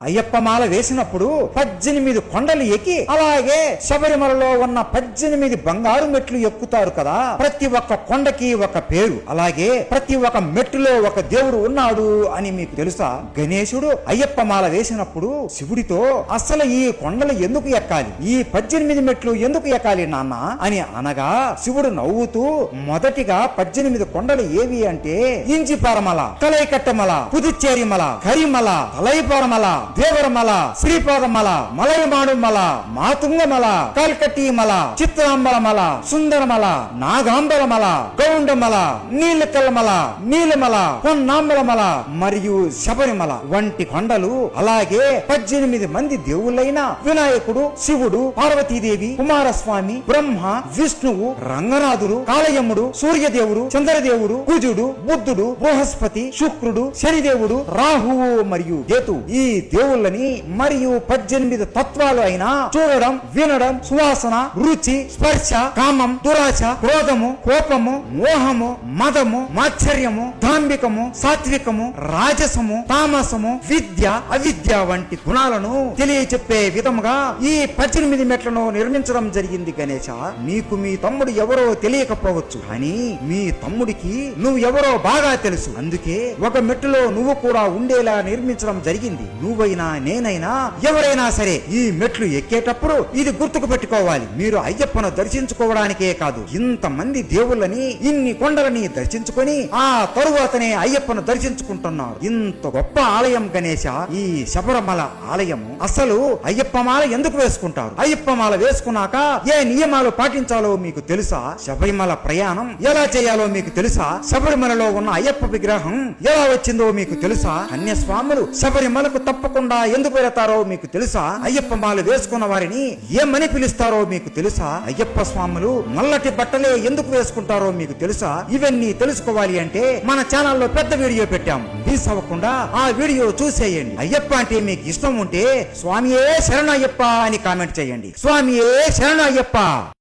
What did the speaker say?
అయ్యప్ప మాల వేసినప్పుడు 18 కొండలు ఎక్కి అలాగే శబరిమలలో ఉన్న 18 బంగారు మెట్లు ఎక్కుతారు కదా. ప్రతి ఒక్క కొండకి ఒక పేరు, అలాగే ప్రతి ఒక్క మెట్టులో ఒక దేవుడు ఉన్నాడు అని మీకు తెలుసా? గణేశుడు అయ్యప్ప మాల వేసినప్పుడు శివుడితో అసలు ఈ కొండలు ఎందుకు ఎక్కాలి, ఈ 18 మెట్లు ఎందుకు ఎక్కాలి నాన్న అని అనగా శివుడు నవ్వుతూ మొదటిగా 18 కొండలు ఏవి అంటే ఇంజిపారమల, కలైకట్టమల, పుదుచ్చేరిమల, కరిమల, తలైపారమల, దేవరమల, శ్రీపాదమల, మలయమాడుమల, మాతుంగమల, కల్కటీమల, చిత్రాంబరమల, సుందరమల, నాగాంబరమల, గౌండమల, నీలకల్మల, నీలమల, పొన్నాంబరమల మరియు శబరిమల వంటి కొండలు, అలాగే 18 మంది దేవుళ్ళైన వినాయకుడు, శివుడు, పార్వతీదేవి, కుమారస్వామి, బ్రహ్మ, విష్ణువు, రంగనాథుడు, కాళయముడు, సూర్యదేవుడు, చంద్రదేవుడు, కుజుడు, బుద్ధుడు, బృహస్పతి, శుక్రుడు, శనిదేవుడు, రాహువు మరియు కేతు ఈ దేవుళ్ళని మరియు 18 తత్వాలు అయినా చూడడం, వినడం, సువాసన, రుచి, స్పర్శ, కామం, దురాశ, క్రోధము, కోపము, మోహము, మదము, మాత్సర్యము, దాంభికము, సాత్వికము, రాజసము, తామసము, విద్య, అవిద్య వంటి గుణాలను తెలియచెప్పే విధముగా ఈ 18 మెట్లను నిర్మించడం జరిగింది. గణేశ, నీకు మీ తమ్ముడు ఎవరో తెలియకపోవచ్చు, కానీ మీ తమ్ముడికి నువ్వు ఎవరో బాగా తెలుసు. అందుకే ఒక మెట్టులో నువ్వు కూడా ఉండేలా నిర్మించడం జరిగింది. నువ్వైనా, నేనైనా, ఎవరైనా సరే ఈ మెట్లు ఎక్కేటప్పుడు ఇది గుర్తుకు పెట్టుకోవాలి. మీరు అయ్యప్పను దర్శించుకోవడానికే కాదు, ఇంతమంది దేవుళ్ళని, ఇన్ని కొండలని దర్శించుకొని ఆ తరువాతనే అయ్యప్పను దర్శించుకుంటున్నారు. ఇంత గొప్ప ఆలయం గణేశ ఈ శబరిమల ఆలయము. అసలు అయ్యప్ప మాల ఎందుకు వేసుకుంటారు? అయ్యప్ప మాల వేసుకున్నాక ఏ నియమాలు పాటించాలో మీకు తెలుసా? శబరిమల ప్రయాణం ఎలా చేయాలో మీకు తెలుసా? శబరిమలలో ఉన్న అయ్యప్ప విగ్రహం ఎలా వచ్చిందో మీకు తెలుసా? కన్యస్వాములు శబరిమలకు తప్పకుండా ఎందుకు వెళతారో మీకు తెలుసా? అయ్యప్ప మాల వేసుకున్న వారిని ఏమని పిలుస్తారో మీకు తెలుసా? అయ్యప్ప స్వాములు నల్లటి బట్టలే ఎందుకు వేసుకుంటారో మీకు తెలుసా? ఇవన్నీ తెలుసుకోవాలి అంటే మన ఛానల్లో పెద్ద వీడియో పెట్టాము, మిస్ అవ్వకుండా ఆ వీడియో చూసేయండి. అయ్యప్ప అంటే మీకు ఇష్టం ఉంటే స్వామియే శరణయ్యప్ప అని కామెంట్ చేయండి. స్వామియే శరణయ్యప్ప.